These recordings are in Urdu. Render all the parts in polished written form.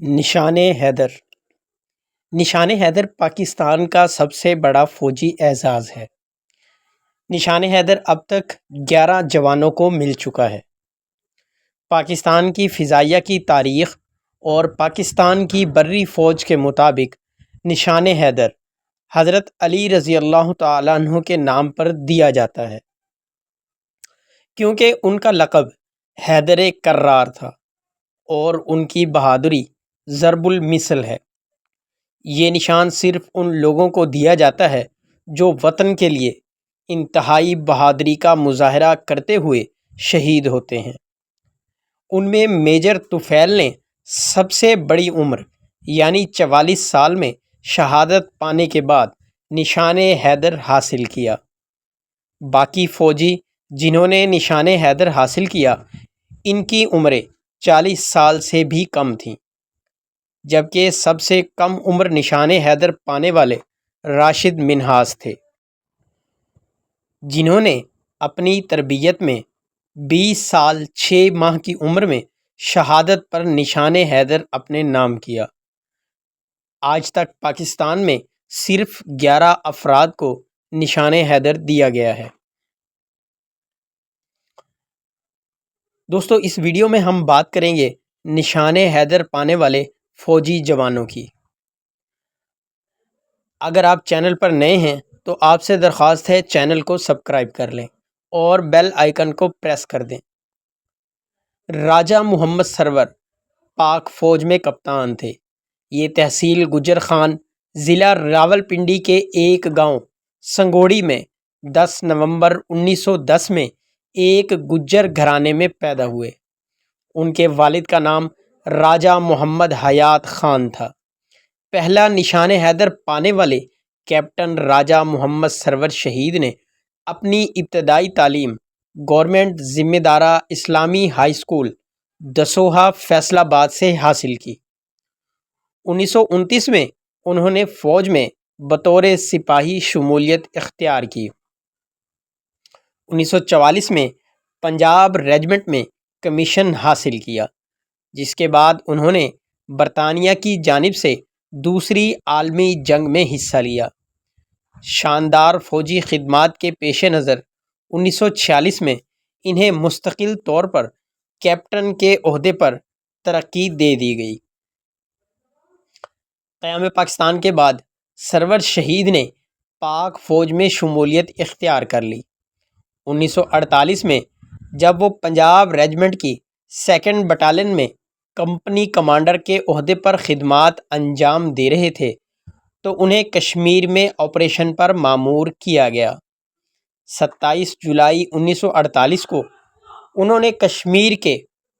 نشان حیدر نشان حیدر پاکستان کا سب سے بڑا فوجی اعزاز ہے۔ نشان حیدر اب تک 11 جوانوں کو مل چکا ہے۔ پاکستان کی فضائیہ کی تاریخ اور پاکستان کی بری فوج کے مطابق نشان حیدر حضرت علی رضی اللہ تعالیٰ عنہ کے نام پر دیا جاتا ہے، کیونکہ ان کا لقب حیدر کرار تھا اور ان کی بہادری ضرب المثل ہے۔ یہ نشان صرف ان لوگوں کو دیا جاتا ہے جو وطن کے لیے انتہائی بہادری کا مظاہرہ کرتے ہوئے شہید ہوتے ہیں۔ ان میں میجر طفیل نے سب سے بڑی عمر یعنی 44 سال میں شہادت پانے کے بعد نشان حیدر حاصل کیا۔ باقی فوجی جنہوں نے نشان حیدر حاصل کیا ان کی عمریں 40 سال سے بھی کم تھیں، جبکہ سب سے کم عمر نشان حیدر پانے والے راشد منہاس تھے، جنہوں نے اپنی تربیت میں 20 سال 6 ماہ کی عمر میں شہادت پر نشان حیدر اپنے نام کیا۔ آج تک پاکستان میں صرف 11 افراد کو نشان حیدر دیا گیا ہے۔ دوستو، اس ویڈیو میں ہم بات کریں گے نشان حیدر پانے والے فوجی جوانوں کی۔ اگر آپ چینل پر نئے ہیں تو آپ سے درخواست ہے چینل کو سبسکرائب کر لیں اور بیل آئیکن کو پریس کر دیں۔ راجہ محمد سرور پاک فوج میں کپتان تھے۔ یہ تحصیل گجر خان، ضلع راولپنڈی کے ایک گاؤں سنگوڑی میں 10 نومبر 1910 میں ایک گجر گھرانے میں پیدا ہوئے۔ ان کے والد کا نام راجہ محمد حیات خان تھا۔ پہلا نشان حیدر پانے والے کیپٹن راجہ محمد سرور شہید نے اپنی ابتدائی تعلیم گورنمنٹ ذمہ دارہ اسلامی ہائی اسکول دسوہا فیصل آباد سے حاصل کی۔ 1929 میں انہوں نے فوج میں بطور سپاہی شمولیت اختیار کی۔ 1944 میں پنجاب ریجمنٹ میں کمیشن حاصل کیا، جس کے بعد انہوں نے برطانیہ کی جانب سے دوسری عالمی جنگ میں حصہ لیا۔ شاندار فوجی خدمات کے پیش نظر 1946 میں انہیں مستقل طور پر کیپٹن کے عہدے پر ترقی دے دی گئی۔ قیام پاکستان کے بعد سرور شہید نے پاک فوج میں شمولیت اختیار کر لی۔ 1948 میں جب وہ پنجاب ریجمنٹ کی 2nd بٹالین میں کمپنی کمانڈر کے عہدے پر خدمات انجام دے رہے تھے تو انہیں کشمیر میں آپریشن پر مامور کیا گیا۔ 27 جولائی 1948 کو انہوں نے کشمیر کے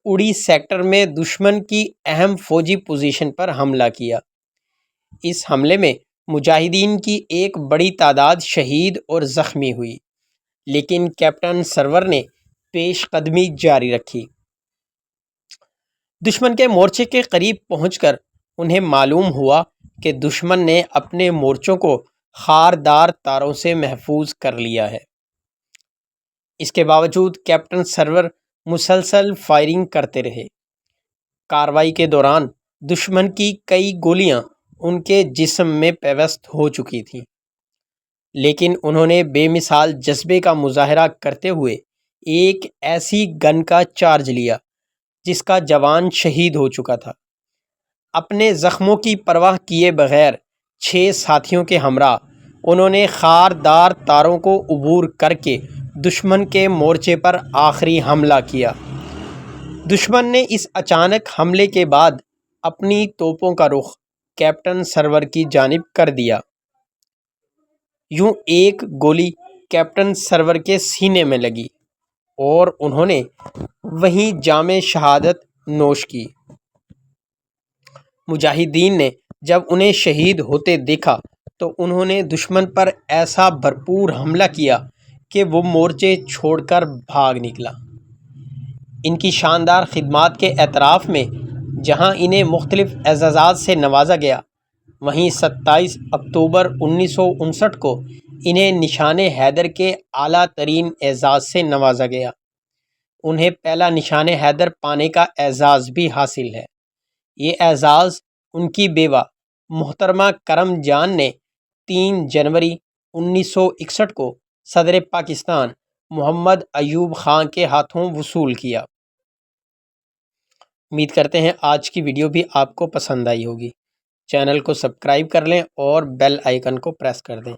اڑی سیکٹر میں دشمن کی اہم فوجی پوزیشن پر حملہ کیا۔ اس حملے میں مجاہدین کی ایک بڑی تعداد شہید اور زخمی ہوئی، لیکن کیپٹن سرور نے پیش قدمی جاری رکھی۔ دشمن کے مورچے کے قریب پہنچ کر انہیں معلوم ہوا کہ دشمن نے اپنے مورچوں کو خاردار تاروں سے محفوظ کر لیا ہے۔ اس کے باوجود کیپٹن سرور مسلسل فائرنگ کرتے رہے۔ کارروائی کے دوران دشمن کی کئی گولیاں ان کے جسم میں پیوست ہو چکی تھیں، لیکن انہوں نے بے مثال جذبے کا مظاہرہ کرتے ہوئے ایک ایسی گن کا چارج لیا جس کا جوان شہید ہو چکا تھا۔ اپنے زخموں کی پرواہ کیے بغیر 6 ساتھیوں کے ہمراہ انہوں نے خاردار تاروں کو عبور کر کے دشمن کے مورچے پر آخری حملہ کیا۔ دشمن نے اس اچانک حملے کے بعد اپنی توپوں کا رخ کیپٹن سرور کی جانب کر دیا۔ یوں ایک گولی کیپٹن سرور کے سینے میں لگی اور انہوں نے وہیں جام شہادت نوش کی۔ مجاہدین نے جب انہیں شہید ہوتے دیکھا تو انہوں نے دشمن پر ایسا بھرپور حملہ کیا کہ وہ مورچے چھوڑ کر بھاگ نکلا۔ ان کی شاندار خدمات کے اعتراف میں جہاں انہیں مختلف اعزازات سے نوازا گیا، وہیں 27 اکتوبر 1959 کو انہیں نشان حیدر کے اعلیٰ ترین اعزاز سے نوازا گیا۔ انہیں پہلا نشان حیدر پانے کا اعزاز بھی حاصل ہے۔ یہ اعزاز ان کی بیوہ محترمہ کرم جان نے 3 جنوری 1961 کو صدر پاکستان محمد ایوب خان کے ہاتھوں وصول کیا۔ امید کرتے ہیں آج کی ویڈیو بھی آپ کو پسند آئی ہوگی۔ چینل کو سبسکرائب کر لیں اور بیل آئیکن کو پریس کر دیں۔